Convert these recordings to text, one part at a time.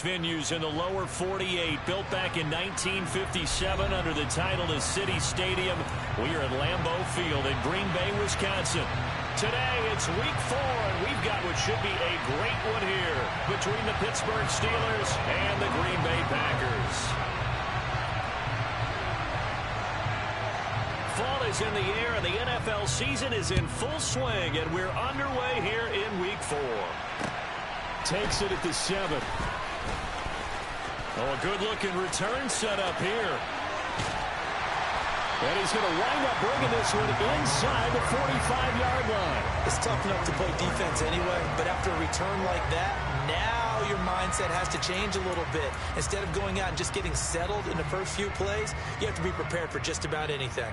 Venues in the lower 48, built back in 1957 under the title of City Stadium. We are at Lambeau Field in Green Bay, Wisconsin. Today, it's week 4, and we've got what should be a great one here between the Pittsburgh Steelers and the Green Bay Packers. Fall is in the air, and the NFL season is in full swing, and we're underway here in week 4. Takes it at the 7. Oh, a good-looking return set up here. And he's going to wind up bringing this one inside the 45-yard line. It's tough enough to play defense anyway, but after a return like that, now your mindset has to change a little bit. Instead of going out and just getting settled in the first few plays, you have to be prepared for just about anything.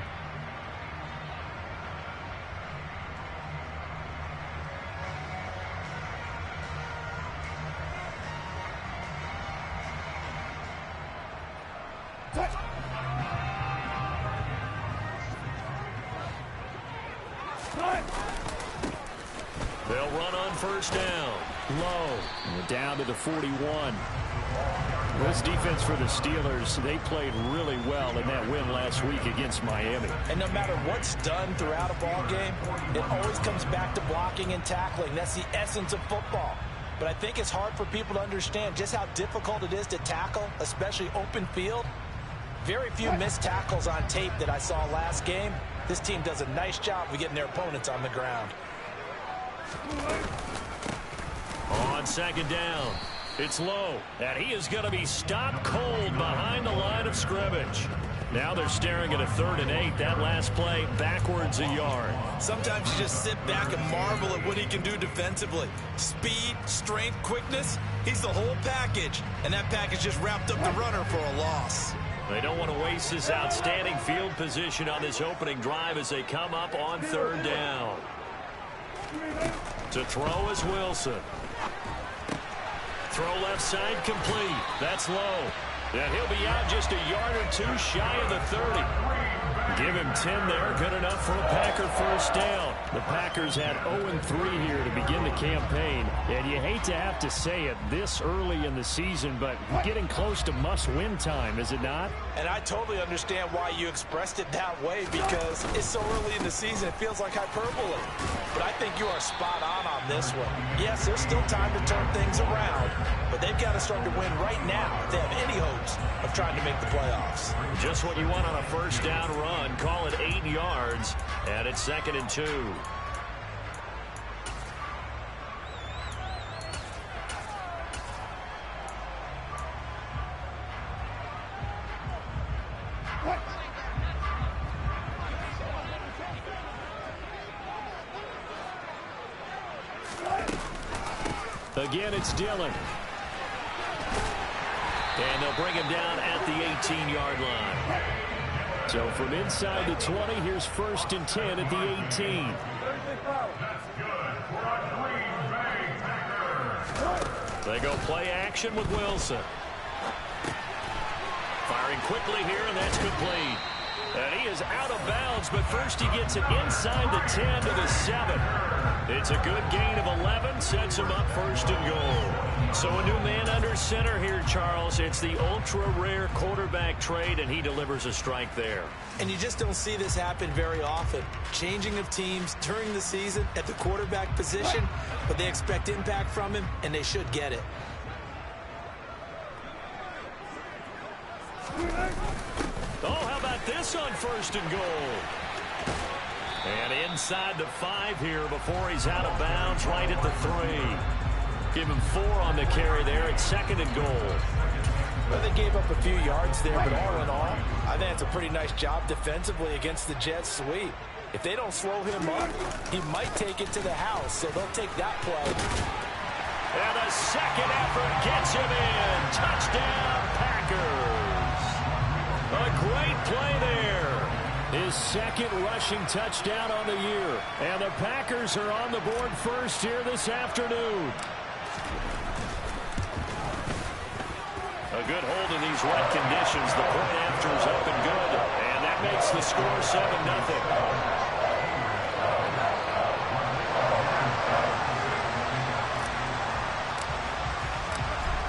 They'll run on first down. Low. And down to the 41. This defense for the Steelers, they played really well in that win last week against Miami. And no matter what's done throughout a ball game, it always comes back to blocking and tackling. That's the essence of football. But I think it's hard for people to understand just how difficult it is to tackle, especially open field. Very few missed tackles on tape that I saw last game. This team does a nice job of getting their opponents on the ground. On second down, it's Low, and he is going to be stopped cold behind the line of scrimmage. Now they're staring at a 3rd and 8. That last play backwards a yard. Sometimes you just sit back and marvel at what he can do defensively. Speed, strength, quickness, he's the whole package. And that package just wrapped up the runner for a loss. They don't want to waste this outstanding field position on this opening drive as they come up on 3rd down. To throw is Wilson. Throw left side complete. That's Low. And he'll be out just a yard or 2 shy of the 30. Give him 10 there. Good enough for a Packer first down. The Packers had 0-3 here to begin the campaign. And you hate to have to say it this early in the season, but getting close to must-win time, is it not? And I totally understand why you expressed it that way, because it's so early in the season, it feels like hyperbole. But I think you are spot on this one. Yes, there's still time to turn things around, but they've got to start to win right now if they have any hopes of trying to make the playoffs. Just what you want on a first down run. Call it 8 yards, and it's 2nd and 2. Again, it's Dillon. And they'll bring him down at the 18-yard line. So from inside the 20, here's 1st and 10 at the 18. They go play action with Wilson. Firing quickly here, and that's complete. And he is out of bounds, but first he gets it inside the 10 to the 7. It's a good gain of 11, sets him up 1st and goal. So a new man under center here, Charles. It's the ultra-rare quarterback trade, and he delivers a strike there. And you just don't see this happen very often. Changing of teams during the season at the quarterback position, but they expect impact from him, and they should get it. Oh, how about this on 1st and goal? And inside the 5 here before he's out of bounds, right at the 3. Give him 4 on the carry there. It's 2nd and goal. Well, they gave up a few yards there, but all in all, I think it's a pretty nice job defensively against the Jets sweep. If they don't slow him up, he might take it to the house, so they'll take that play. And a second effort gets him in. Touchdown, Packers. A great play there. His 2nd rushing touchdown on the year. And the Packers are on the board first here this afternoon. A good hold in these wet conditions. The point after is up and good. And that makes the score 7-0.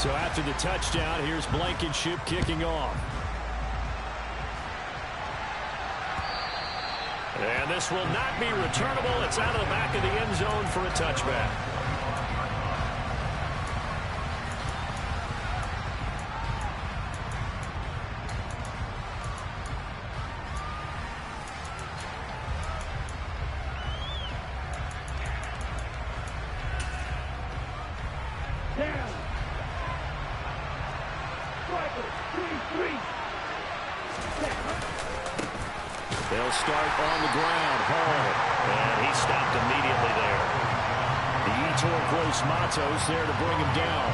So after the touchdown, here's Blankenship kicking off. And this will not be returnable. It's out of the back of the end zone for a touchback. They'll start on the ground. Hall. And he stopped immediately there. The Etor Gross Matos there to bring him down.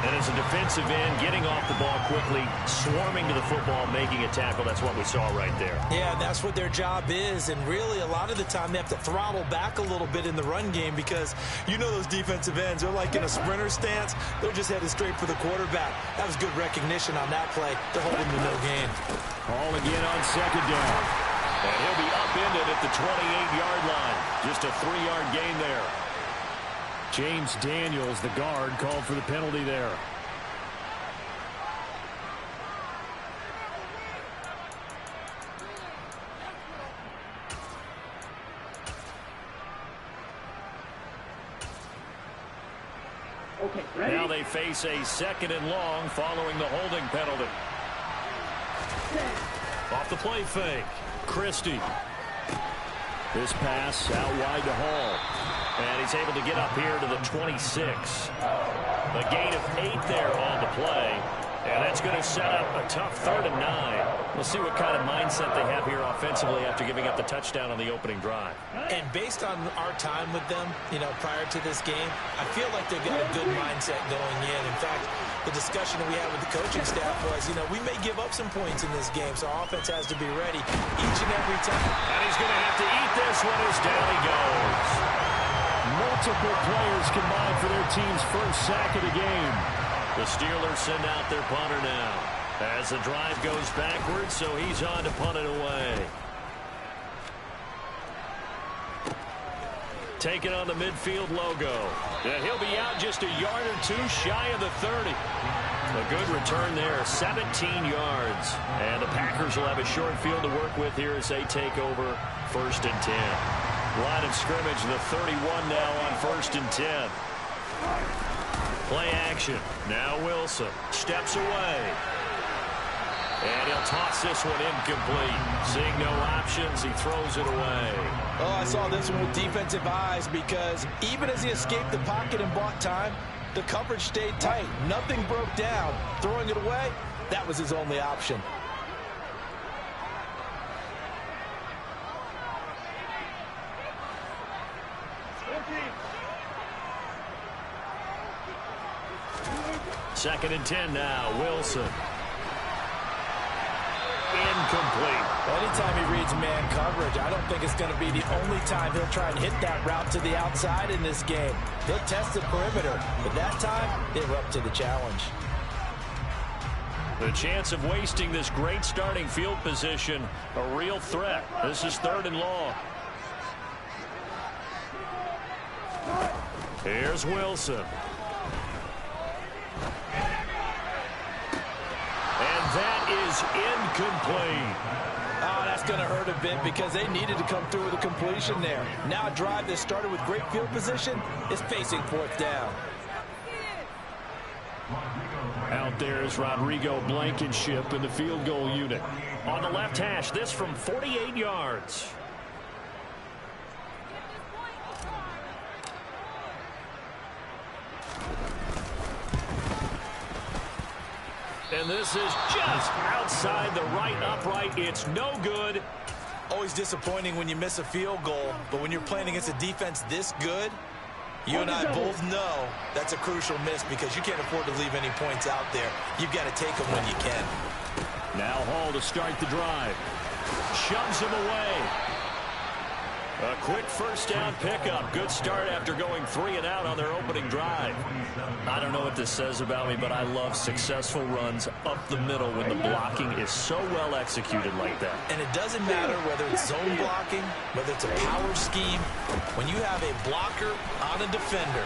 And as a defensive end, getting off the ball quickly, swarming to the football, making a tackle. That's what we saw right there. Yeah, that's what their job is. And really, a lot of the time, they have to throttle back a little bit in the run game because you know those defensive ends. They're like in a sprinter stance. They're just headed straight for the quarterback. That was good recognition on that play. They're holding to no gain. Hall again on second down. And he'll be upended at the 28-yard line. Just a 3-yard gain there. James Daniels, the guard, called for the penalty there. Okay, ready? Now they face a second and long following the holding penalty. Off the play fake. Christie. This pass out wide to Hall. And he's able to get up here to the 26. A gain of 8 there on the play. And that's going to set up a tough 3rd and 9. We'll see what kind of mindset they have here offensively after giving up the touchdown on the opening drive. And based on our time with them, prior to this game, I feel like they've got a good mindset going in. In fact, the discussion that we had with the coaching staff was, we may give up some points in this game, so our offense has to be ready each and every time. And he's going to have to eat this one as down he goes. Multiple players combined for their team's first sack of the game. The Steelers send out their punter now as the drive goes backwards, so he's on to punt it away. Taking on the midfield logo. And he'll be out just a yard or two shy of the 30. A good return there, 17 yards. And the Packers will have a short field to work with here as they take over 1st and 10. Line of scrimmage, the 31 now on 1st and 10. Play action. Now Wilson steps away. And he'll toss this one incomplete. Seeing no options, he throws it away. Oh, I saw this one with defensive eyes because even as he escaped the pocket and bought time, the coverage stayed tight. Nothing broke down. Throwing it away, that was his only option. Second and 10 now. Wilson. Incomplete. Anytime he reads man coverage, I don't think it's going to be the only time he'll try and hit that route to the outside in this game. He'll test the perimeter, but that time, they were up to the challenge. The chance of wasting this great starting field position, a real threat. This is 3rd and long. Here's Wilson. And that is incomplete. Oh, that's going to hurt a bit because they needed to come through with a completion there. Now a drive that started with great field position is facing 4th down. Out there is Rodrigo Blankenship in the field goal unit. On the left hash, this from 48 yards. And this is just outside the right upright. It's no good. Always disappointing when you miss a field goal, but when you're playing against a defense this good, you and I both know that's a crucial miss because you can't afford to leave any points out there. You've got to take them when you can. Now Hall to start the drive. Shoves him away. A quick first down pickup. Good start after going 3 and out on their opening drive. I don't know what this says about me, but I love successful runs up the middle when the blocking is so well executed like that. And it doesn't matter whether it's zone blocking, whether it's a power scheme. When you have a blocker on a defender,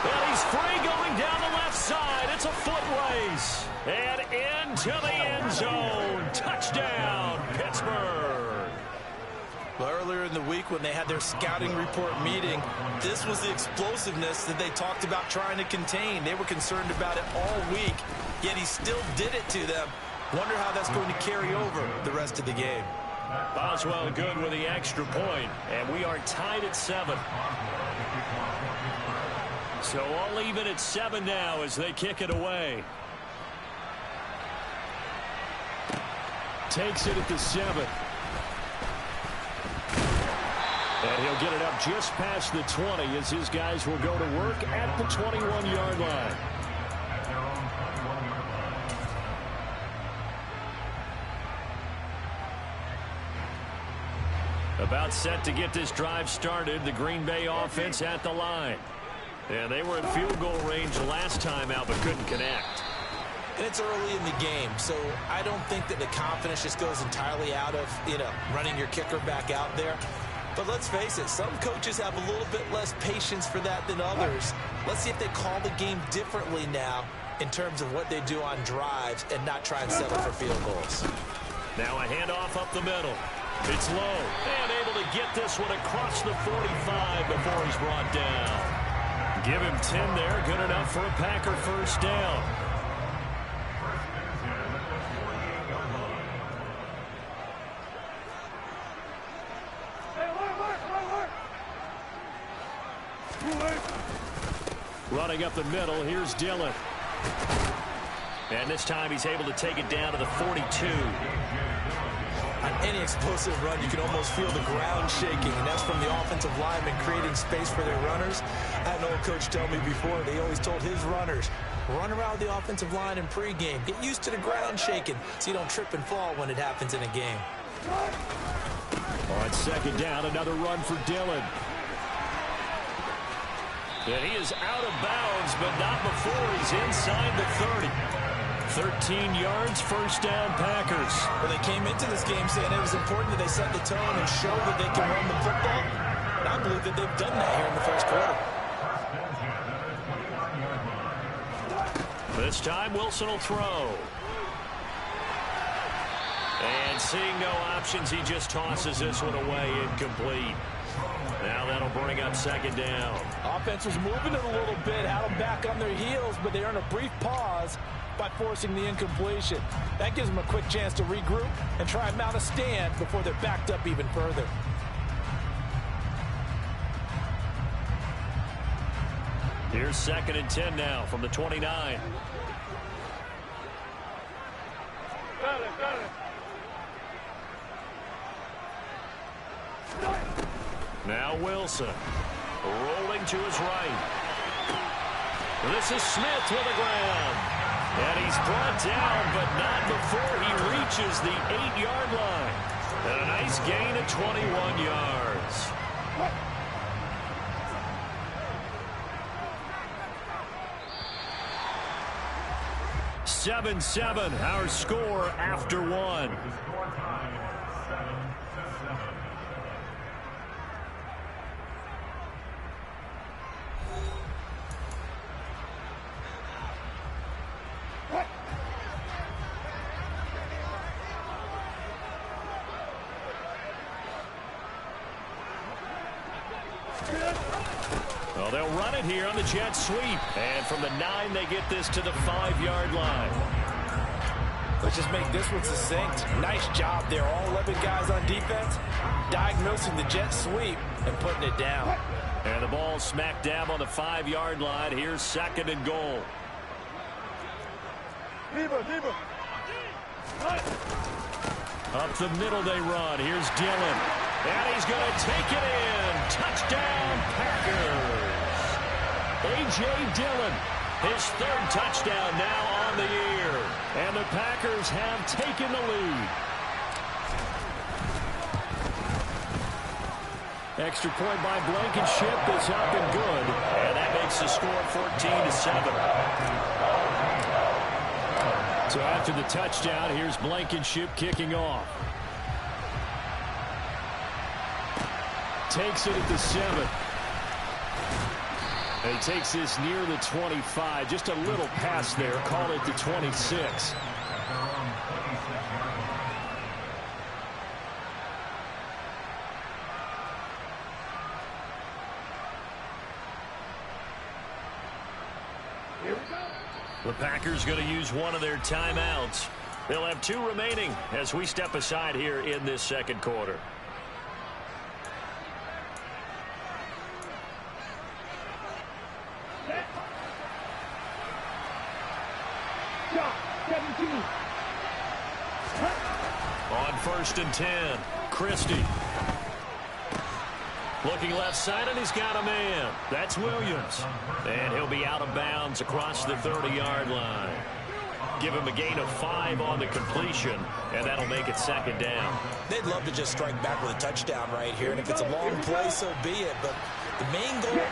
And he's free going down the left side. It's a foot race. And into the end zone. Touchdown, Pittsburgh. Well, earlier in the week when they had their scouting report meeting, this was the explosiveness that they talked about trying to contain. They were concerned about it all week, yet he still did it to them. Wonder how that's going to carry over the rest of the game. Boswell good with the extra point, and we are tied at 7. So all even at 7 now as they kick it away. Takes it at the 7. And he'll get it up just past the 20 as his guys will go to work at the 21-yard line. About set to get this drive started. The Green Bay offense at the line. And they were in field goal range last time out but couldn't connect. And it's early in the game, so I don't think that the confidence just goes entirely out of, running your kicker back out there. But let's face it, some coaches have a little bit less patience for that than others. Let's see if they call the game differently now in terms of what they do on drives and not try and settle for field goals. Now a handoff up the middle. It's low. And able to get this one across the 45 before he's brought down. Give him 10 there. Good enough for a Packer first down. Running up the middle, here's Dillon. And this time he's able to take it down to the 42. On any explosive run, you can almost feel the ground shaking, and that's from the offensive linemen creating space for their runners. I had an old coach tell me before, they always told his runners, run around the offensive line in pregame. Get used to the ground shaking so you don't trip and fall when it happens in a game. On second down, another run for Dillon. And he is out of bounds, but not before he's inside the 30. 13 yards, first down, Packers. Well, they came into this game saying it was important that they set the tone and show that they can run the football. And I believe that they've done that here in the first quarter. This time, Wilson will throw. And seeing no options, he just tosses this one away, incomplete. Now that'll bring up second down. Offense was moving it a little bit, had them back on their heels, but they earned a brief pause by forcing the incompletion. That gives them a quick chance to regroup and try and mount a stand before they're backed up even further. Here's second and 10 now from the 29. Now Wilson rolling to his right. This is Smith with the ground. And he's brought down, but not before he reaches the 8-yard line. And a nice gain of 21 yards. Seven, our score after one. Well, they'll run it here on the jet sweep. And from the 9, they get this to the 5-yard line. Let's just make this one succinct. Nice job there. All 11 guys on defense diagnosing the jet sweep and putting it down. And the ball smack dab on the 5-yard line. Here's second and goal. Up the middle they run. Here's Dillon. And he's going to take it in. Touchdown, Packers. A.J. Dillon, his 3rd touchdown now on the year. And the Packers have taken the lead. Extra point by Blankenship is up and good. And that makes the score 14-7. So after the touchdown, here's Blankenship kicking off. Takes it at the 7. He takes this near the 25. Just a little pass there. Call it the 26. The Packers going to use one of their timeouts. They'll have 2 remaining as we step aside here in this second quarter. On 1st and 10, Christie. Looking left side, and he's got a man. That's Williams. And he'll be out of bounds across the 30-yard line. Give him a gain of 5 on the completion, and that'll make it 2nd down. They'd love to just strike back with a touchdown right here, and if it's a long play, so be it. But the main goal,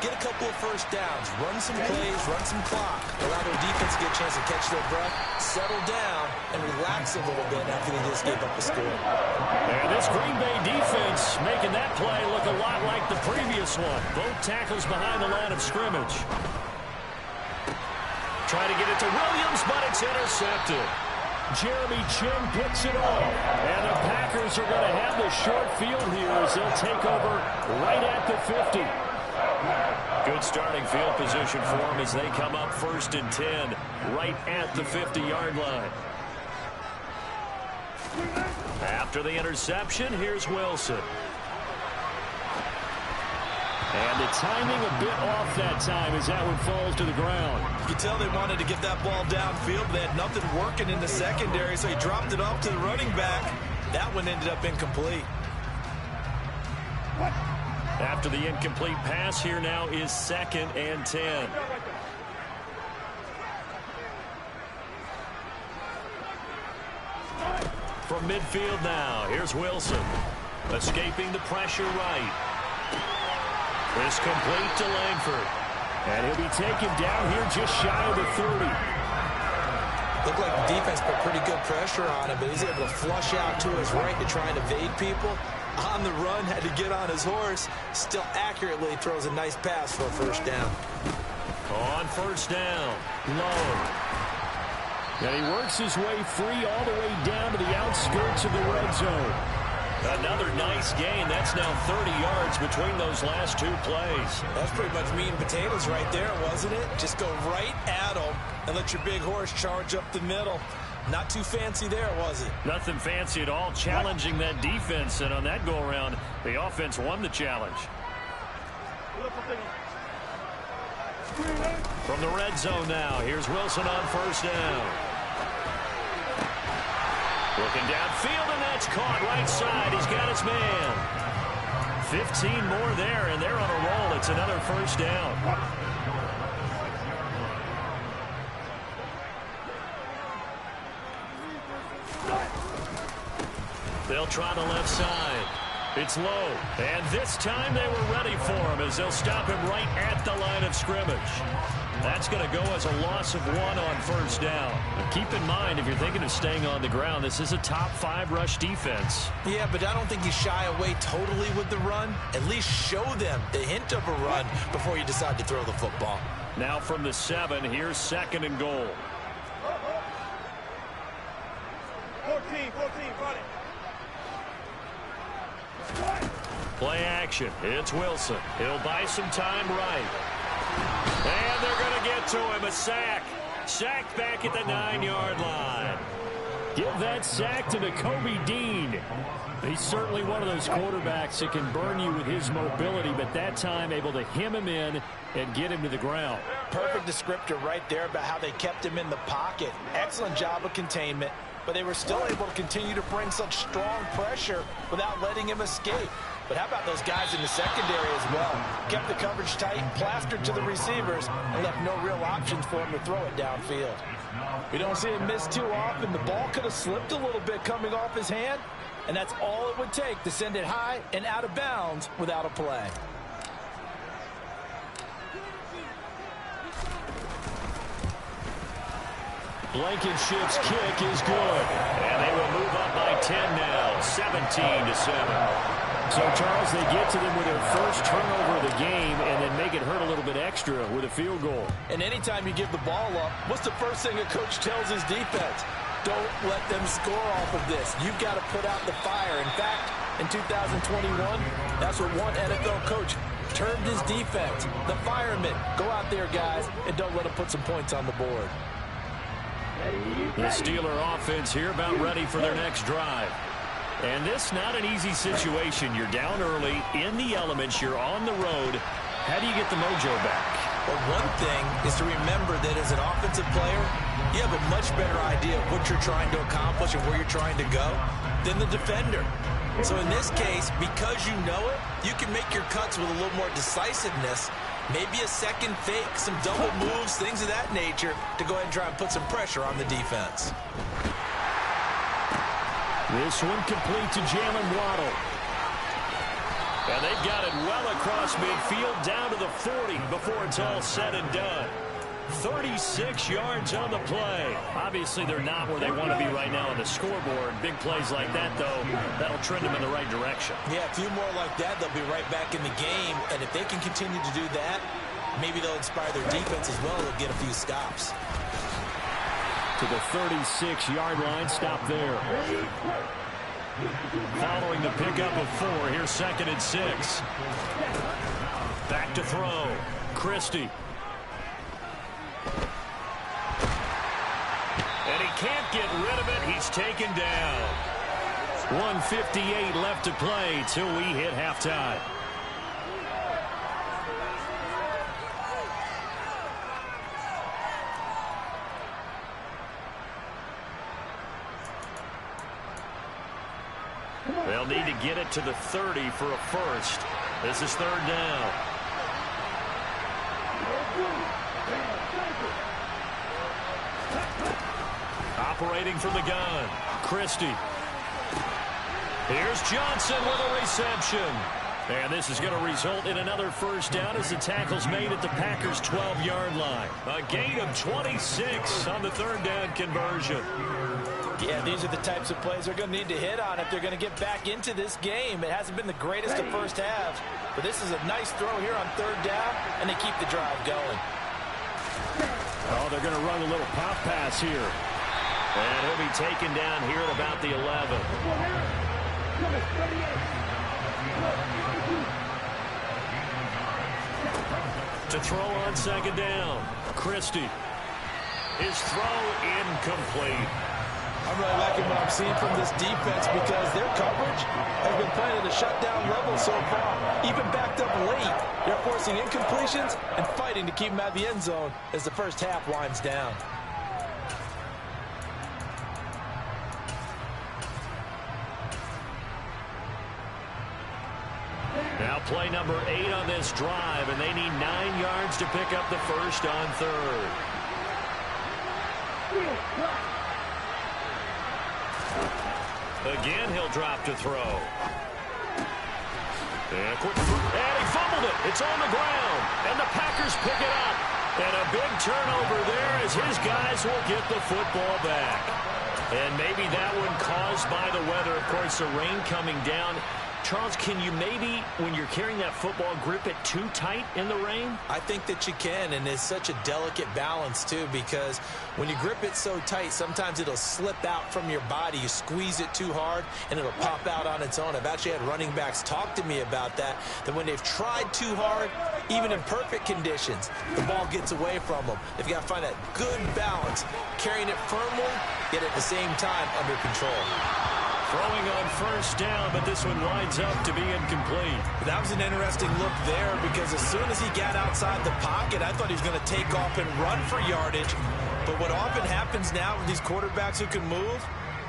get a couple of first downs, run some plays, run some clock, allow their defense to get a chance to catch their breath, settle down, and relax a little bit after they just gave up a score. And this Green Bay defense making that play look a lot like the previous one. Both tackles behind the line of scrimmage. Trying to get it to Williams, but it's intercepted. Jeremy Chin picks it off. And the Packers are going to have the short field here as they'll take over right at the 50. Good starting field position for them as they come up 1st and 10 right at the 50-yard line. After the interception, here's Wilson. And the timing a bit off that time as that one falls to the ground. You can tell they wanted to get that ball downfield. They had nothing working in the secondary, so he dropped it off to the running back. That one ended up incomplete. After the incomplete pass, here now is 2nd and 10. From midfield now, here's Wilson. Escaping the pressure right. This complete to Langford. And he'll be taken down here just shy of the 30. Looked like the defense put pretty good pressure on him, but he's able to flush out to his right to try and evade people. On the run, had to get on his horse. Still accurately throws a nice pass for a 1st down. On 1st down, low. And he works his way free all the way down to the outskirts of the red zone. Another nice gain. That's now 30 yards between those last 2 plays. That's pretty much meat and potatoes right there, wasn't it? Just go right at them and let your big horse charge up the middle. Not too fancy there, was it? Nothing fancy at all. Challenging that defense, and on that go-around, the offense won the challenge. From the red zone now, here's Wilson on 1st down. Looking downfield, and that's caught right side. He's got his man. 15 more there, and they're on a roll. It's another 1st down. They'll try the left side. It's low, and this time they were ready for him as they'll stop him right at the line of scrimmage. That's going to go as a loss of 1 on 1st down. Now keep in mind, if you're thinking of staying on the ground, this is a top 5 rush defense. Yeah, but I don't think you shy away totally with the run. At least show them the hint of a run before you decide to throw the football. Now from the 7, here's 2nd and goal. 14, run it. Play action. It's Wilson. He'll buy some time right. And they're going to get to him. A sack. Sacked back at the 9-yard line. Give that sack to Nakobe Dean. He's certainly one of those quarterbacks that can burn you with his mobility, but that time able to hem him in and get him to the ground. Perfect descriptor right there about how they kept him in the pocket. Excellent job of containment, but they were still able to continue to bring such strong pressure without letting him escape. But how about those guys in the secondary as well? Kept the coverage tight, plastered to the receivers, and left no real options for him to throw it downfield. We don't see him miss too often. The ball could have slipped a little bit coming off his hand, and that's all it would take to send it high and out of bounds without a play. Blankenship's kick is good. And they will move up by 10 now, 17-7. So, Charles, they get to them with their first turnover of the game and then make it hurt a little bit extra with a field goal. And anytime you give the ball up, what's the first thing a coach tells his defense? Don't let them score off of this. You've got to put out the fire. In fact, in 2021, that's what one NFL coach termed his defense, the firemen. Go out there, guys, and don't let them put some points on the board. The Steeler offense here about ready for their next drive. And this not an easy situation. You're down early, in the elements, you're on the road. How do you get the mojo back? Well, one thing is to remember that as an offensive player, you have a much better idea of what you're trying to accomplish and where you're trying to go than the defender. So in this case, because you know it, you can make your cuts with a little more decisiveness, maybe a second fake, some double moves, things of that nature, to go ahead and try and put some pressure on the defense. This one complete to Jalen Waddle. And they've got it well across midfield down to the 40 before it's all said and done. 36 yards on the play. Obviously, they're not where they want to be right now on the scoreboard. Big plays like that, though, that'll trend them in the right direction. Yeah, a few more like that, they'll be right back in the game. And if they can continue to do that, maybe they'll inspire their defense as well. They'll get a few stops. To the 36-yard line, stop there. Following the pickup of 4, here's 2nd and 6. Back to throw. Christie. And he can't get rid of it. He's taken down. 1:58 left to play till we hit halftime. They'll need to get it to the 30 for a first. This is 3rd down. Operating from the gun, Christie. Here's Johnson with a reception. And this is going to result in another first down as the tackle's made at the Packers' 12-yard line. A gain of 26 on the 3rd down conversion. Yeah, these are the types of plays they're going to need to hit on if they're going to get back into this game. It hasn't been the greatest of first halves, but this is a nice throw here on 3rd down, and they keep the drive going. Oh, they're going to run a little pop pass here. And he'll be taken down here at about the 11. To throw on 2nd down, Christie. His throw incomplete. I'm really liking what I'm seeing from this defense because their coverage has been playing at a shutdown level so far. Even backed up late, they're forcing incompletions and fighting to keep them out of the end zone as the first half winds down. Now play number 8 on this drive, and they need 9 yards to pick up the first on 3rd. Again, he'll drop to throw. And he fumbled it. It's on the ground, and the Packers pick it up. And a big turnover there as his guys will get the football back. And maybe that one caused by the weather. Of course, the rain coming down. Charles, can you maybe, when you're carrying that football, grip it too tight in the rain? I think that you can, and it's such a delicate balance, too, because when you grip it so tight, sometimes it'll slip out from your body. You squeeze it too hard, and it'll pop out on its own. I've actually had running backs talk to me about that when they've tried too hard, even in perfect conditions, the ball gets away from them. They've got to find that good balance, carrying it firmly, yet at the same time under control. Throwing on first down, but this one winds up to be incomplete. That was an interesting look there because as soon as he got outside the pocket, I thought he was going to take off and run for yardage. But what often happens now with these quarterbacks who can move,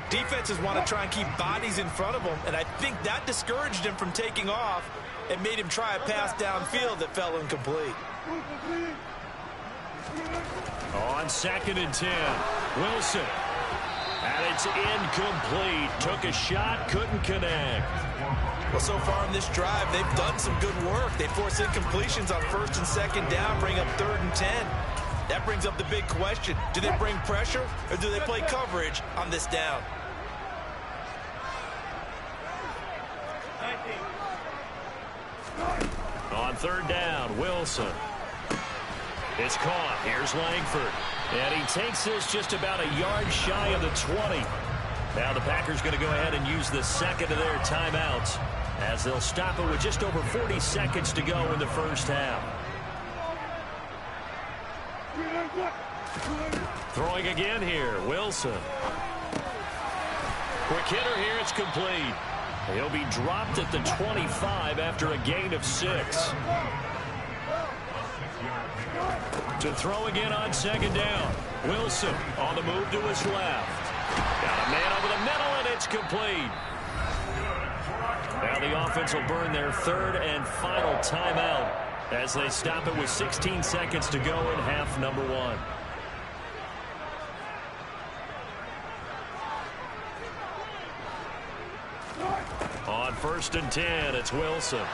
defenses want to try and keep bodies in front of them, and I think that discouraged him from taking off and made him try a pass downfield that fell incomplete. On 2nd and 10, Wilson. And it's incomplete. Took a shot, couldn't connect. Well, so far in this drive, they've done some good work. They force incompletions on 1st and 2nd down, bring up 3rd and 10. That brings up the big question. Do they bring pressure or do they play coverage on this down? 19. On third down, Wilson. It's caught. Here's Langford. And he takes this just about a yard shy of the 20. Now the Packers going to go ahead and use the second of their timeouts as they'll stop it with just over 40 seconds to go in the first half. Throwing again here, Wilson. Quick hitter here, it's complete. He'll be dropped at the 25 after a gain of 6. To throw again on second down. Wilson on the move to his left. Got a man over the middle, and it's complete. Now the offense will burn their third and final timeout as they stop it with 16 seconds to go in half number 1. On first and 10, it's Wilson.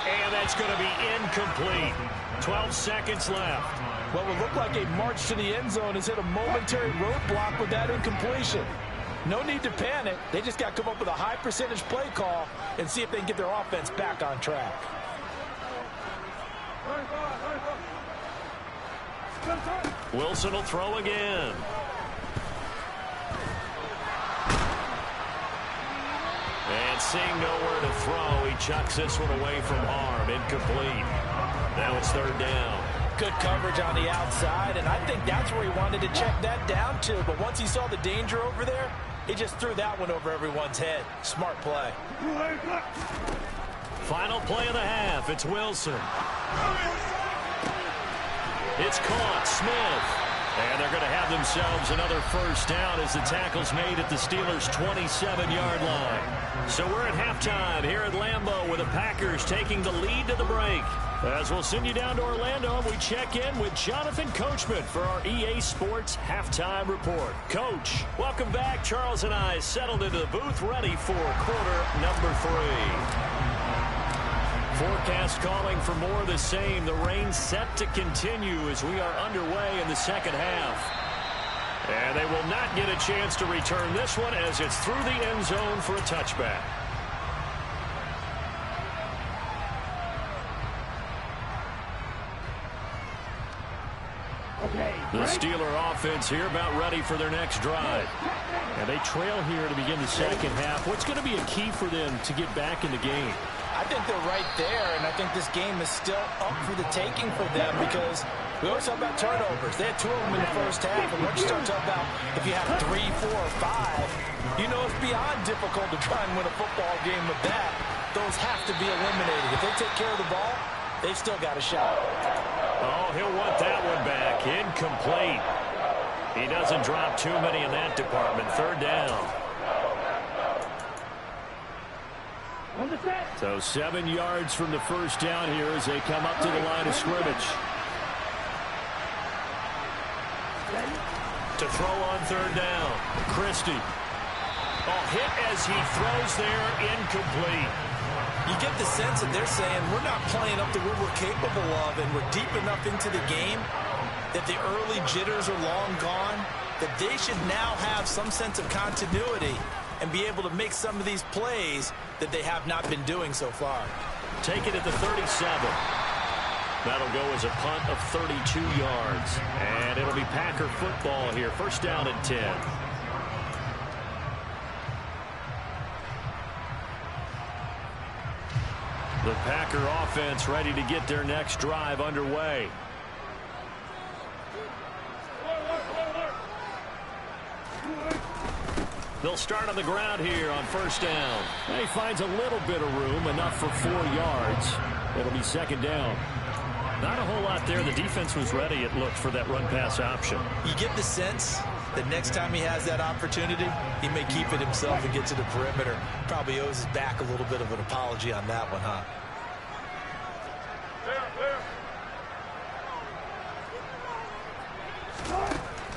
And that's going to be incomplete. 12 seconds left. What would look like a march to the end zone has hit a momentary roadblock with that incompletion. No need to panic. They just got to come up with a high percentage play call and see if they can get their offense back on track. Wilson will throw again. And seeing nowhere to throw, he chucks this one away from harm. Incomplete. Now it's third down. Good coverage on the outside, and I think that's where he wanted to check that down to. But once he saw the danger over there, he just threw that one over everyone's head. Smart play. Final play of the half. It's Wilson. It's caught. Smith. And they're going to have themselves another first down as the tackle's made at the Steelers' 27-yard line. So we're at halftime here at Lambeau with the Packers taking the lead to the break. As we'll send you down to Orlando, and we check in with Jonathan Coachman for our EA Sports Halftime Report. Coach, welcome back. Charles and I settled into the booth ready for quarter number 3. Forecast calling for more of the same. The rain set to continue as we are underway in the second half. And they will not get a chance to return this one as it's through the end zone for a touchback. The Steeler offense here about ready for their next drive. And they trail here to begin the second half. What's going to be a key for them to get back in the game? I think they're right there, and I think this game is still up for the taking for them because we always talk about turnovers. They had 2 of them in the first half, and once you start talking about if you have 3, 4, or 5, you know it's beyond difficult to try and win a football game with that. Those have to be eliminated. If they take care of the ball, they've still got a shot. Oh, he'll want that one back. Incomplete. He doesn't drop too many in that department. Third down. So 7 yards from the first down here as they come up to the line of scrimmage. To throw on third down. Christie. Oh, hit as he throws there. Incomplete. You get the sense that they're saying we're not playing up to what we're capable of, and we're deep enough into the game that the early jitters are long gone, that they should now have some sense of continuity and be able to make some of these plays that they have not been doing so far. Take it at the 37. That'll go as a punt of 32 yards. And it'll be Packer football here. First down and 10. The Packer offense ready to get their next drive underway. They'll start on the ground here on first down. And he finds a little bit of room, enough for 4 yards. It'll be second down. Not a whole lot there. The defense was ready, it looked, for that run-pass option. You get the sense that next time he has that opportunity, he may keep it himself and get to the perimeter. Probably owes his back a little bit of an apology on that one, huh?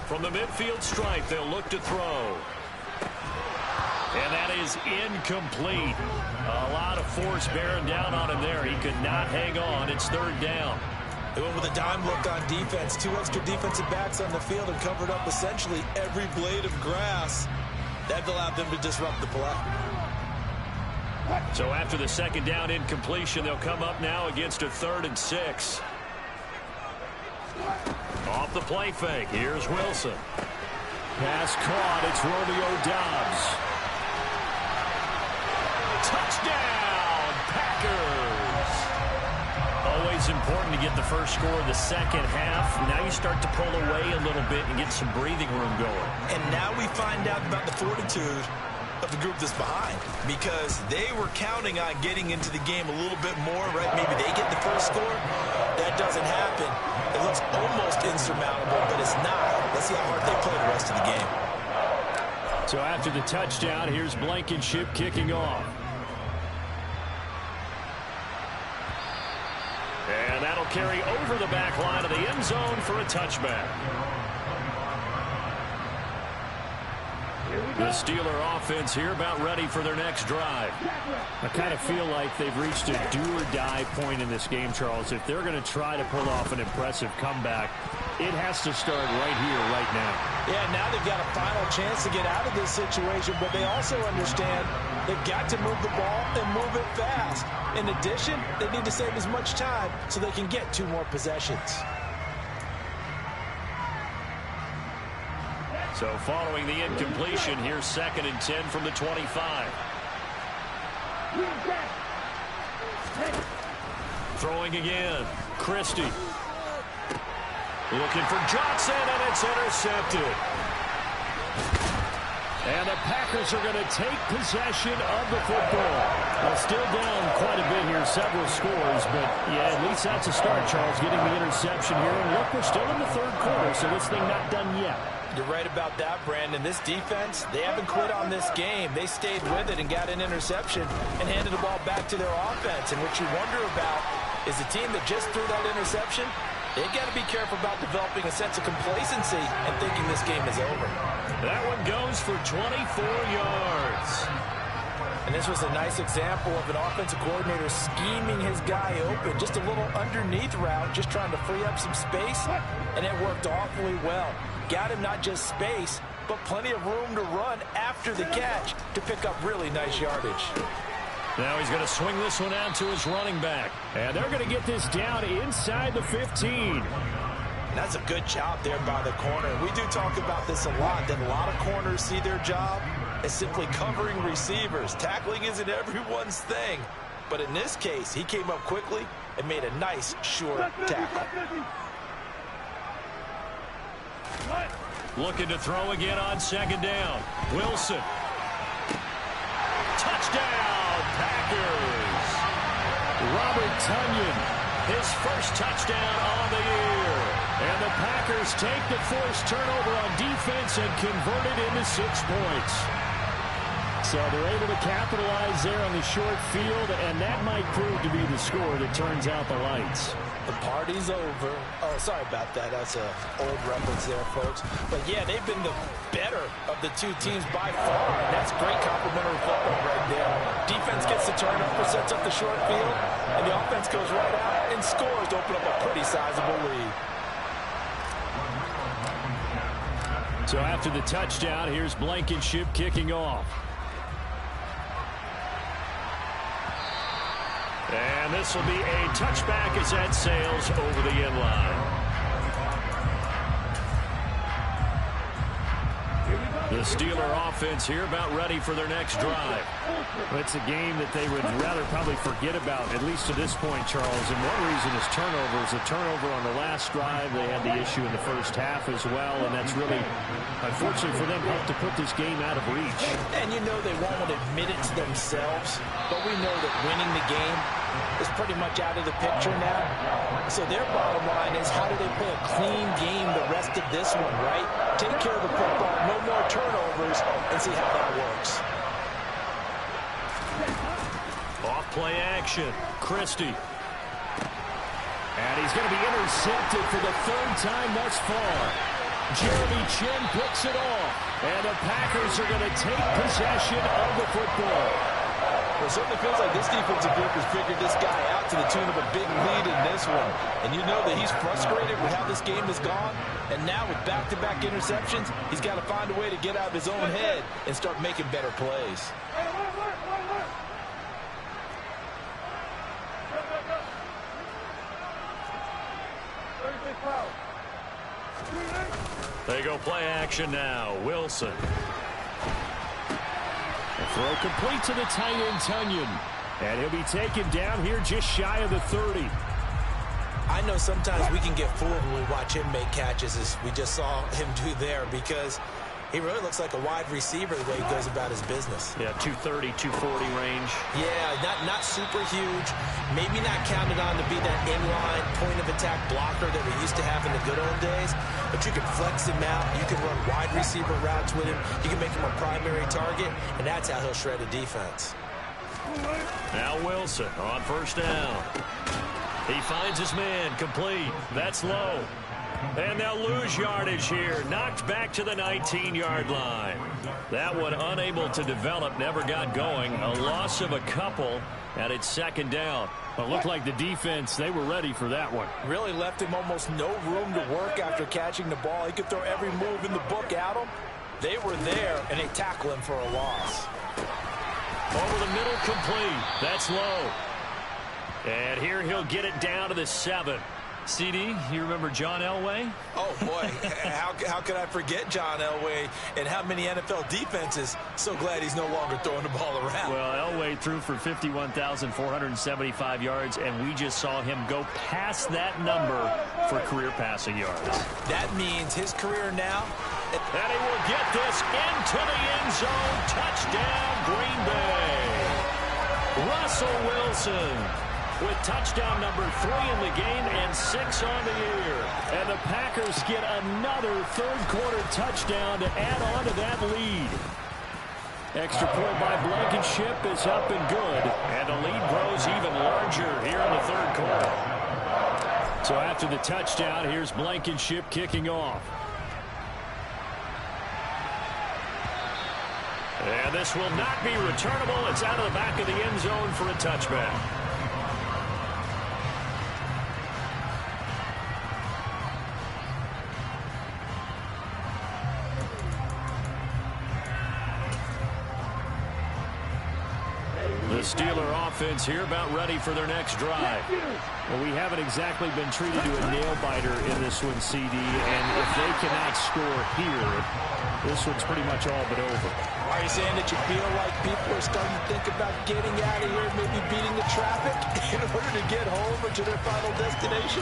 From the midfield stripe, they'll look to throw. And that is incomplete. A lot of force bearing down on him there. He could not hang on. It's third down. They went with a dime look on defense. 2 extra defensive backs on the field and covered up essentially every blade of grass. That allowed them to disrupt the play. So after the second down incompletion, they'll come up now against a 3rd and 6. Off the play fake. Here's Wilson. Pass caught. It's Romeo Doubs. Touchdown, Packers. Always important to get the first score of the second half. Now you start to pull away a little bit and get some breathing room going. And now we find out about the fortitude of the group that's behind, because they were counting on getting into the game a little bit more, right? Maybe they get the first score. That doesn't happen. It looks almost insurmountable, but it's not. Let's see how hard they play the rest of the game. So after the touchdown, here's Blankenship kicking off. And that'll carry over the back line of the end zone for a touchback. The Steeler offense here about ready for their next drive. I kind of feel like they've reached a do-or-die point in this game, Charles. If they're going to try to pull off an impressive comeback, it has to start right here, right now. Yeah, now they've got a final chance to get out of this situation, but they also understand they've got to move the ball and move it fast. In addition, they need to save as much time so they can get 2 more possessions. So following the incompletion, here's 2nd and 10 from the 25. Throwing again. Christie. Looking for Johnson, and it's intercepted. And the Packers are going to take possession of the football. Well, still down quite a bit here, several scores, but yeah, at least that's a start, Charles, getting the interception here. And look, we're still in the 3rd quarter, so this thing not done yet. You're right about that, Brandon. This defense, they haven't quit on this game. They stayed with it and got an interception and handed the ball back to their offense. And what you wonder about is the team that just threw that interception, they've got to be careful about developing a sense of complacency and thinking this game is over. That one goes for 24 yards. And this was a nice example of an offensive coordinator scheming his guy open. Just a little underneath route, just trying to free up some space, and it worked awfully well. Got him not just space, but plenty of room to run after the catch to pick up really nice yardage. Now he's going to swing this one out to his running back. And they're going to get this down inside the 15. And that's a good job there by the corner. We do talk about this a lot, that a lot of corners see their job as simply covering receivers. Tackling isn't everyone's thing. But in this case, he came up quickly and made a nice, short tackle. Looking to throw again on 2nd down. Wilson. Touchdown, Packers. Robert Tonyan, his first touchdown on the year. And the Packers take the forced turnover on defense and convert it into 6 points. So they're able to capitalize there on the short field, and that might prove to be the score that turns out the lights. The party's over. Oh, sorry about that. That's an old reference there, folks. But, yeah, they've been the better of the 2 teams by far. And that's great complimentary football right there. Defense gets the turnover, sets up the short field, and the offense goes right out and scores to open up a pretty sizable lead. So after the touchdown, here's Blankenship kicking off. And this will be a touchback as that sails over the end line. The Steeler offense here about ready for their next drive. It's a game that they would rather probably forget about, at least to this point, Charles. And one reason is turnovers. A turnover on the last drive. They had the issue in the first half as well, and that's really, unfortunately for them, helped to put this game out of reach. And you know they won't admit it to themselves, but we know that winning the game is pretty much out of the picture now. So their bottom line is, how do they play a clean game the rest of this one, right? Take care of the football, no more turnovers, and see how that works. Off play action. Christie. And he's going to be intercepted for the 3rd time thus far. Jeremy Chin picks it off. And the Packers are going to take possession of the football. Well, it certainly feels like this defensive group has figured this guy out to the tune of a big lead in this one. And you know that he's frustrated with how this game has gone. And now with back-to-back interceptions, he's got to find a way to get out of his own head and start making better plays. They go play action now. Wilson. The throw complete to the tight end, Tunyon. And he'll be taken down here just shy of the 30. I know sometimes we can get fooled when we watch him make catches, as we just saw him do there, because he really looks like a wide receiver the way he goes about his business. Yeah, 230, 240 range. Yeah, not super huge. Maybe not counted on to be that inline point-of-attack blocker that we used to have in the good old days. But you can flex him out. You can run wide receiver routes with him. You can make him a primary target, and that's how he'll shred a defense. Now Wilson on first down. He finds his man, complete. That's low. And they'll lose yardage here. Knocked back to the 19-yard line. That one unable to develop, never got going. A loss of a couple, and it's second down. It looked like the defense, they were ready for that one. Really left him almost no room to work after catching the ball. He could throw every move in the book at him. They were there, and they tackle him for a loss. Over the middle, complete. That's low. And here he'll get it down to the 7. CD, you remember John Elway? Oh, boy. How could I forget John Elway and how many NFL defenses? So glad he's no longer throwing the ball around. Well, Elway threw for 51,475 yards, and we just saw him go past that number for career passing yards. That means his career now. And he will get this into the end zone. Touchdown, Green Bay. Russell Wilson with touchdown number 3 in the game and 6 on the year. And the Packers get another third-quarter touchdown to add on to that lead. Extra point by Blankenship is up and good. And the lead grows even larger here in the third quarter. So after the touchdown, here's Blankenship kicking off. And this will not be returnable. It's out of the back of the end zone for a touchback. The Steeler offense here about ready for their next drive. Well, we haven't exactly been treated to a nail-biter in this one, CD, and if they cannot score here, this one's pretty much all but over. Are you saying that you feel like people are starting to think about getting out of here, maybe beating the traffic in order to get home or to their final destination?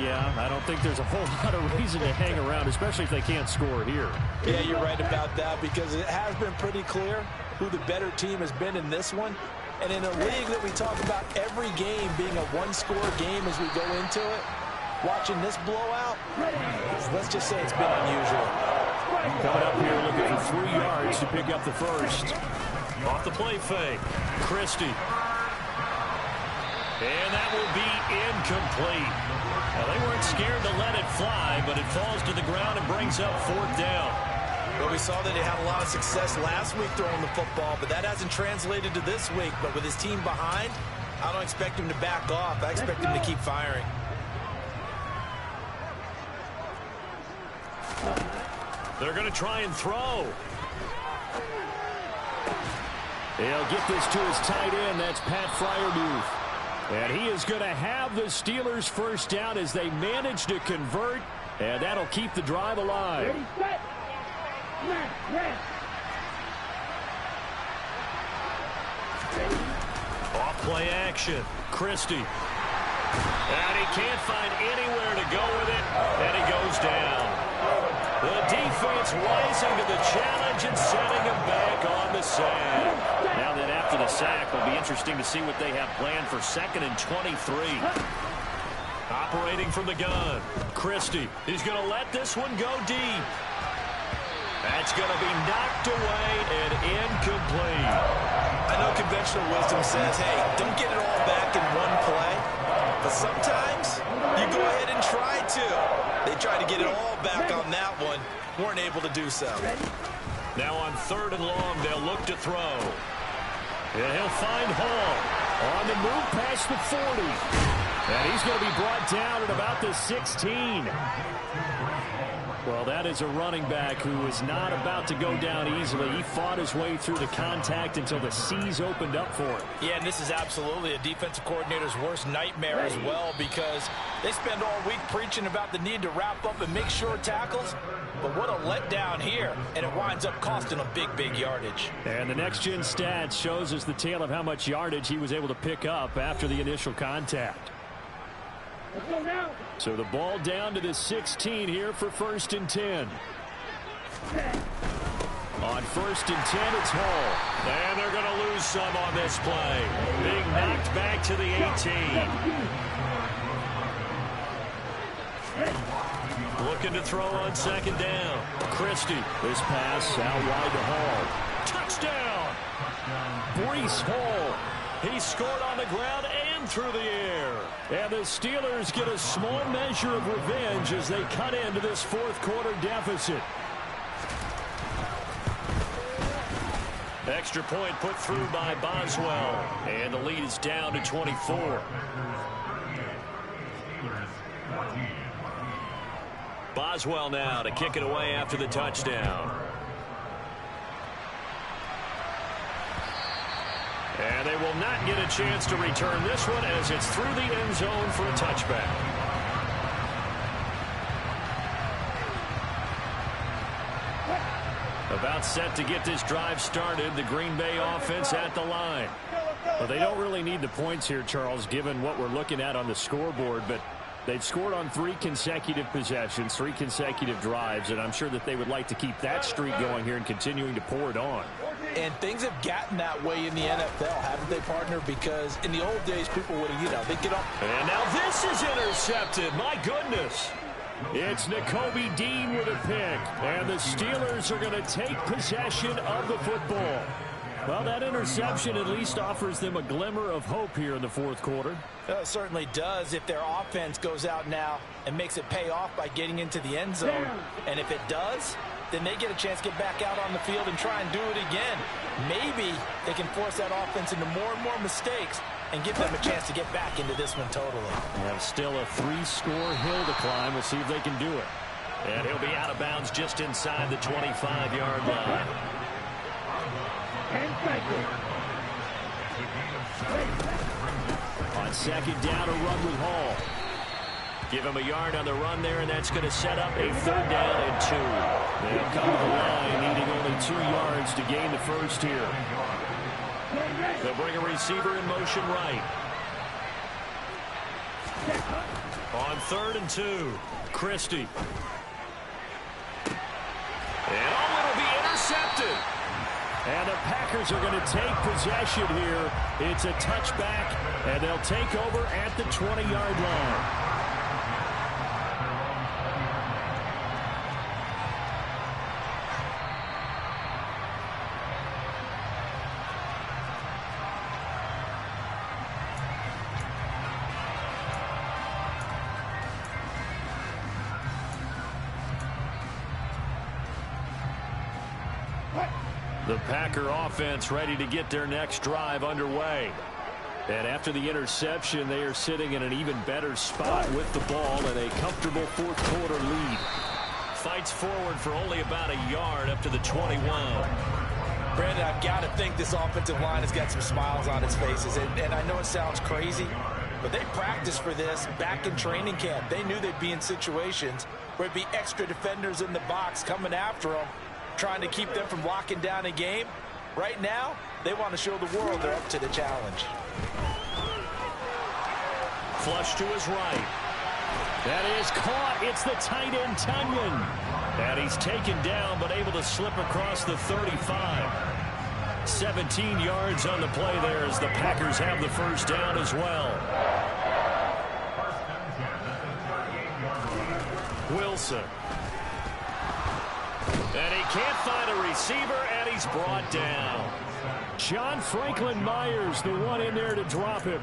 Yeah, I don't think there's a whole lot of reason to hang around, especially if they can't score here. Yeah, you're right about that, because it has been pretty clear who the better team has been in this one. And in a league that we talk about every game being a one-score game as we go into it, watching this blowout, let's just say it's been unusual. Coming up here looking for 3 yards to pick up the first. Off the play fake. Christie. And that will be incomplete. Now, they weren't scared to let it fly, but it falls to the ground and brings up 4th down. Well, we saw that he had a lot of success last week throwing the football, but that hasn't translated to this week. But with his team behind, I don't expect him to back off. I expect him to keep firing. They're going to try and throw. He'll get this to his tight end. That's Pat Freiermuth. And he is going to have the Steelers first down as they manage to convert. And that'll keep the drive alive. Ready, set. Off play action. Christie. And he can't find anywhere to go with it. And he goes down. The defense rising to the challenge and setting him back on the sack. Now then, after the sack, it'll be interesting to see what they have planned for 2nd and 23. Operating from the gun. Christie. He's going to let this one go deep. That's going to be knocked away and incomplete. I know conventional wisdom says, hey, don't get it all back in one play. But sometimes you go ahead and try to. They tried to get it all back on that one. Weren't able to do so. Now on 3rd and long, they'll look to throw. And he'll find Hall on the move past the 40. And he's going to be brought down at about the 16. Well, that is a running back who is not about to go down easily. He fought his way through the contact until the C's opened up for him. Yeah, and this is absolutely a defensive coordinator's worst nightmare as well, because they spend all week preaching about the need to wrap up and make sure tackles. But what a letdown here, and it winds up costing him big yardage. And the next-gen stats shows us the tale of how much yardage he was able to pick up after the initial contact. So the ball down to the 16 here for 1st and 10. On 1st and 10, it's Hall. And they're going to lose some on this play. Being knocked back to the 18. Looking to throw on 2nd down. Christie. This pass out wide to Hall. Touchdown! Breece Hall. He scored on the ground and through the air. And the Steelers get a small measure of revenge as they cut into this 4th quarter deficit. Extra point put through by Boswell. And the lead is down to 24. Boswell now to kick it away after the touchdown. And they will not get a chance to return this one as it's through the end zone for a touchback. About set to get this drive started. The Green Bay offense at the line. Well, they don't really need the points here, Charles, given what we're looking at on the scoreboard, but they've scored on 3 consecutive possessions, 3 consecutive drives, and I'm sure that they would like to keep that streak going here and continuing to pour it on. And things have gotten that way in the NFL, haven't they, partner? Because in the old days, people would have, they'd get up. And now this is intercepted. My goodness. It's Nakobe Dean with a pick. And the Steelers are going to take possession of the football. Well, that interception at least offers them a glimmer of hope here in the 4th quarter. It certainly does if their offense goes out now and makes it pay off by getting into the end zone. And if it does, then they get a chance to get back out on the field and try and do it again. Maybe they can force that offense into more and more mistakes and give them a chance to get back into this one totally. And still a 3-score hill to climb. We'll see if they can do it. And he'll be out of bounds just inside the 25-yard line. On 2nd down, a run with Hall. Give him a yard on the run there, and that's going to set up a 3rd down and 2. They'll come to the line, needing only 2 yards to gain the first here. They'll bring a receiver in motion right. On 3rd and 2, Christie. And it'll be intercepted. And the Packers are going to take possession here. It's a touchback, and they'll take over at the 20-yard line. The Packer offense ready to get their next drive underway. And after the interception, they are sitting in an even better spot with the ball and a comfortable 4th quarter lead. Fights forward for only about a yard up to the 21. Brandon, I've got to think this offensive line has got some smiles on its faces. And I know it sounds crazy, but they practiced for this back in training camp. They knew they'd be in situations where it'd be extra defenders in the box coming after them, trying to keep them from locking down a game. Right now, they want to show the world they're up to the challenge. Flush to his right. That is caught. It's the tight end, Tunyon. And he's taken down, but able to slip across the 35. 17 yards on the play there as the Packers have the first down as well. Wilson. And he can't find a receiver, and he's brought down. John Franklin Myers, the one in there to drop him.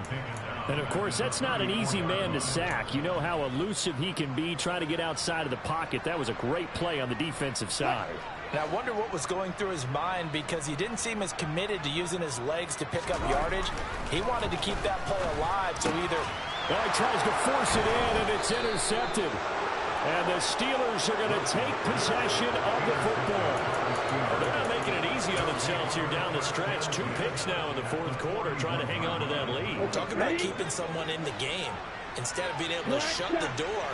And, of course, that's not an easy man to sack. You know how elusive he can be trying to get outside of the pocket. That was a great play on the defensive side. And I wonder what was going through his mind, because he didn't seem as committed to using his legs to pick up yardage. He wanted to keep that play alive, so either... Well, he tries to force it in, and it's intercepted. And the Steelers are going to take possession of the football. They're not making it easy on themselves here down the stretch. 2 picks now in the 4th quarter, trying to hang on to that lead. Talk about keeping someone in the game. Instead of being able to shut the door,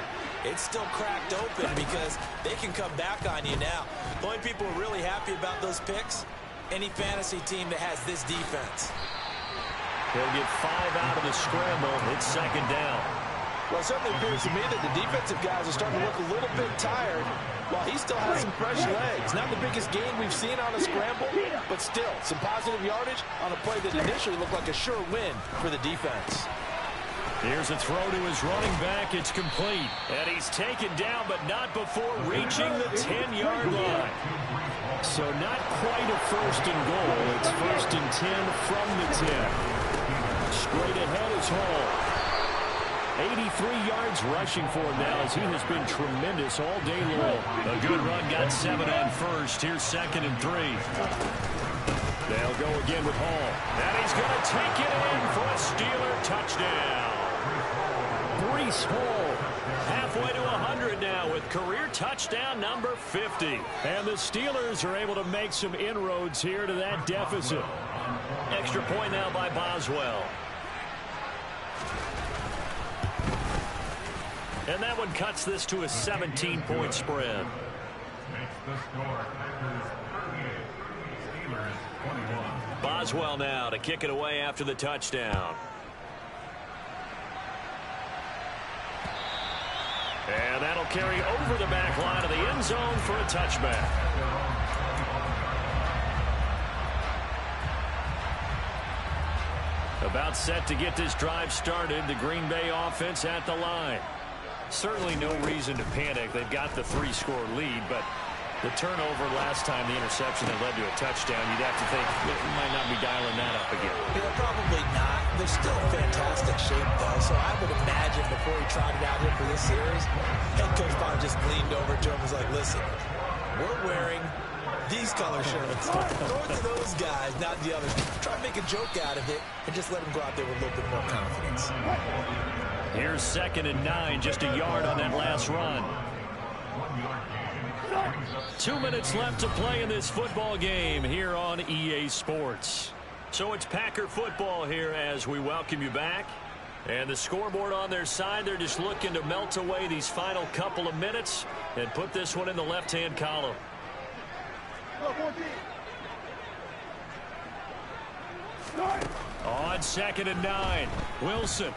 it's still cracked open because they can come back on you now. The only people who are really happy about those picks, any fantasy team that has this defense. He'll get 5 out of the scramble. It's second down. Well, it certainly appears to me that the defensive guys are starting to look a little bit tired while he still has some fresh legs. Not the biggest gain we've seen on a scramble, but still some positive yardage on a play that initially looked like a sure win for the defense. Here's a throw to his running back. It's complete. And he's taken down, but not before reaching the 10-yard line. So not quite a first and goal. It's first and 10 from the 10. Straight ahead is Hall. 83 yards rushing for him now as he has been tremendous all day long. A good run, got 7 on first. Here's second and 3. They'll go again with Hall. And he's going to take it in for a Steeler touchdown. Breece Hall halfway to 100 now with career touchdown number 50. And the Steelers are able to make some inroads here to that deficit. Extra point now by Boswell. And that one cuts this to a 17-point spread. Boswell now to kick it away after the touchdown. And that'll carry over the back line of the end zone for a touchback. About set to get this drive started. The Green Bay offense at the line. Certainly no reason to panic. They've got the 3-score lead, but the turnover last time, the interception that led to a touchdown, you'd have to think they might not be dialing that up again. Yeah, probably not. They're still in fantastic shape, though, so I would imagine before he trotted out here for this series, head coach probably just leaned over to him and was like, listen, we're wearing these color shirts. Throw it to those guys, not the others. Try to make a joke out of it and just let them go out there with a little bit more confidence. Here's second and 9, just a yard on that last run. 2 minutes left to play in this football game here on EA Sports. So it's Packer football here as we welcome you back. And the scoreboard on their side, they're just looking to melt away these final couple of minutes and put this one in the left-hand column. On second and 9, Wilson.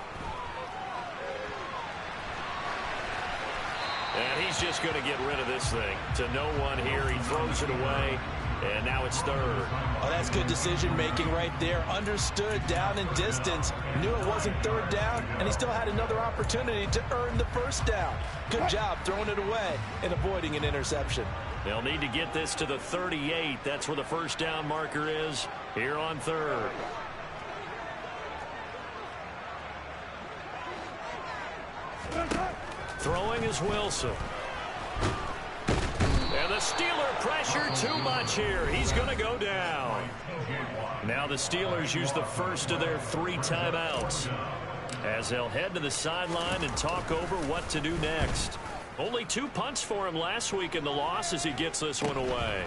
And he's just going to get rid of this thing to no one here. He throws it away, and now it's third. Oh, that's good decision-making right there. Understood down in distance. Knew it wasn't third down, and he still had another opportunity to earn the first down. Good job throwing it away and avoiding an interception. They'll need to get this to the 38. That's where the first down marker is here on third. Throwing is Wilson. And the Steeler pressure too much here. He's going to go down. Now the Steelers use the first of their 3 timeouts as they'll head to the sideline and talk over what to do next. Only 2 punts for him last week in the loss as he gets this one away.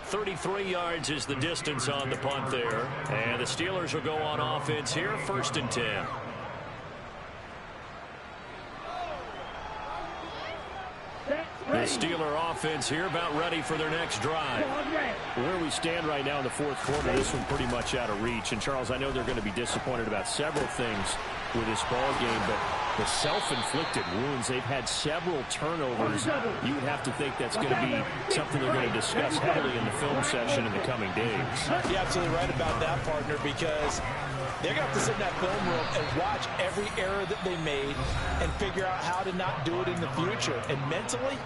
33 yards is the distance on the punt there. And the Steelers will go on offense here, first and 10. The Steeler offense here about ready for their next drive. Where we stand right now in the fourth quarter, this one pretty much out of reach. And, Charles, I know they're going to be disappointed about several things with this ball game, but the self-inflicted wounds, they've had several turnovers. You would have to think that's going to be something they're going to discuss heavily in the film session in the coming days. You're absolutely right about that, partner, because they're going to have to sit in that film room and watch every error that they made and figure out how to not do it in the future. And mentally,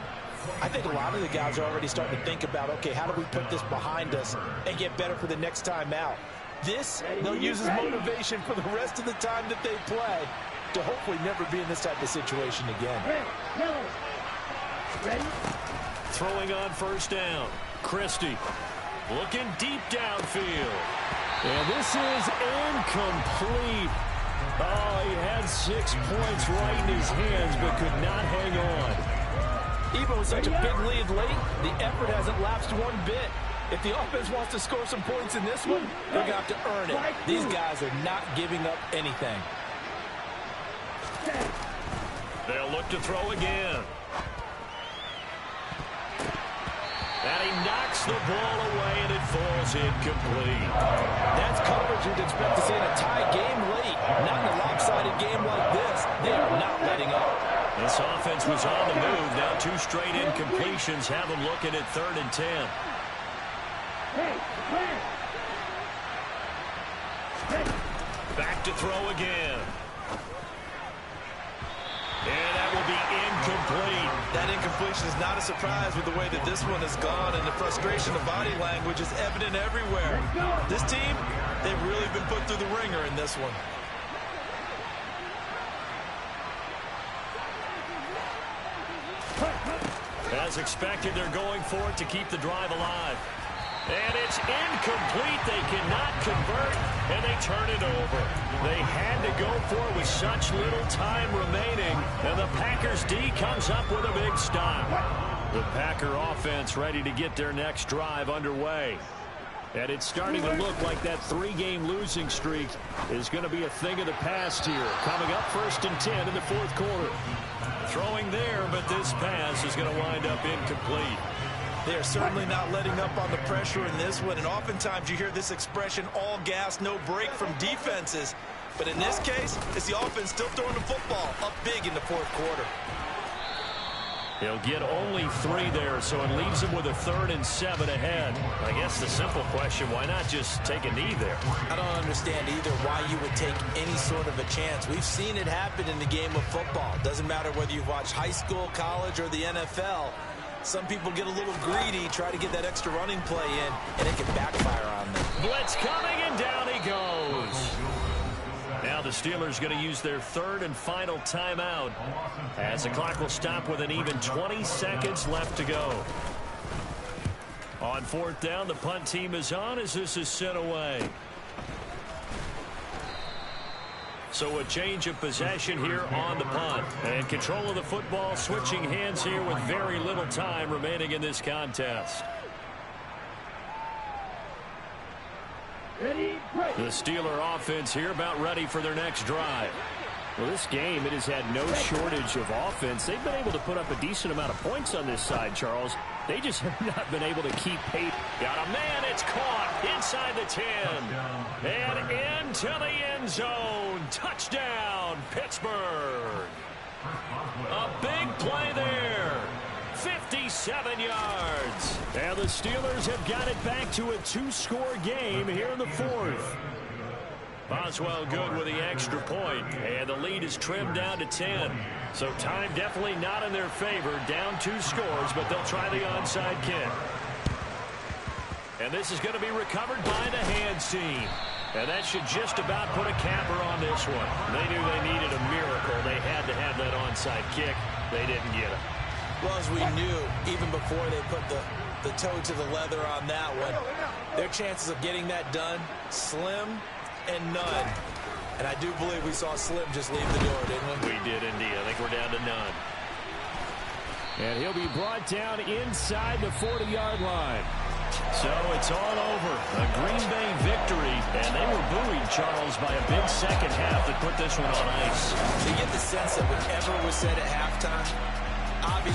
I think a lot of the guys are already starting to think about, okay, how do we put this behind us and get better for the next time out? This, they'll use as motivation for the rest of the time that they play to hopefully never be in this type of situation again. Ready? Throwing on first down. Christie looking deep downfield. And this is incomplete. Oh, he had 6 points right in his hands but could not hang on. Even with such a big lead late, the effort hasn't lapsed one bit. If the offense wants to score some points in this one, they're going to have to earn it. These guys are not giving up anything. They'll look to throw again. And he knocks the ball away, and it falls incomplete. That's coverage you'd expect to see in a tie game late. Not in a lopsided game like this. They are not letting up. This offense was on the move. Now 2 straight incompletions have them looking at 3rd and 10. Back to throw again. And that will be incomplete. That incompletion is not a surprise with the way that this one has gone, and the frustration of body language is evident everywhere. This team, they've really been put through the ringer in this one. As expected, they're going for it to keep the drive alive. And it's incomplete. They cannot convert, and they turn it over. They had to go for it with such little time remaining, and the Packers D comes up with a big stop. The Packer offense ready to get their next drive underway. And it's starting to look like that 3-game losing streak is going to be a thing of the past here. Coming up 1st and 10 in the 4th quarter. Throwing there, but this pass is going to wind up incomplete. They are certainly not letting up on the pressure in this one, and oftentimes you hear this expression, all gas, no break from defenses. But in this case, it's the offense still throwing the football up big in the 4th quarter. He'll get only 3 there, so it leaves him with a 3rd and 7 ahead. I guess the simple question, why not just take a knee there? I don't understand either why you would take any sort of a chance. We've seen it happen in the game of football. Doesn't matter whether you've watched high school, college, or the NFL. Some people get a little greedy, try to get that extra running play in, and it can backfire on them. Blitz coming, and down he goes. Now the Steelers going to use their 3rd and final timeout as the clock will stop with an even 20 seconds left to go. On 4th down, the punt team is on as this is sent away. So a change of possession here on the punt. And control of the football switching hands here with very little time remaining in this contest. The Steeler offense here about ready for their next drive. Well, this game, it has had no shortage of offense. They've been able to put up a decent amount of points on this side, Charles. They just have not been able to keep pace. Got a man, it's caught inside the 10. And into the end zone. Touchdown, Pittsburgh. A big play there. 57 yards. And the Steelers have got it back to a 2-score game here in the 4th. Boswell good with the extra point, and the lead is trimmed down to 10. So time definitely not in their favor. Down 2 scores, but they'll try the onside kick. And this is going to be recovered by the hands team. And that should just about put a capper on this one. They knew they needed a miracle. They had to have that onside kick. They didn't get it. Well, as we knew, even before they put the toe to the leather on that one, their chances of getting that done, slim and none. And I do believe we saw Slim just leave the door, didn't we? We did indeed. I think we're down to none. And he'll be brought down inside the 40-yard line. So it's all over. A Green Bay victory. And they were buoyed, Charles, by a big second half that put this one on ice. You get the sense that whatever was said at halftime, obviously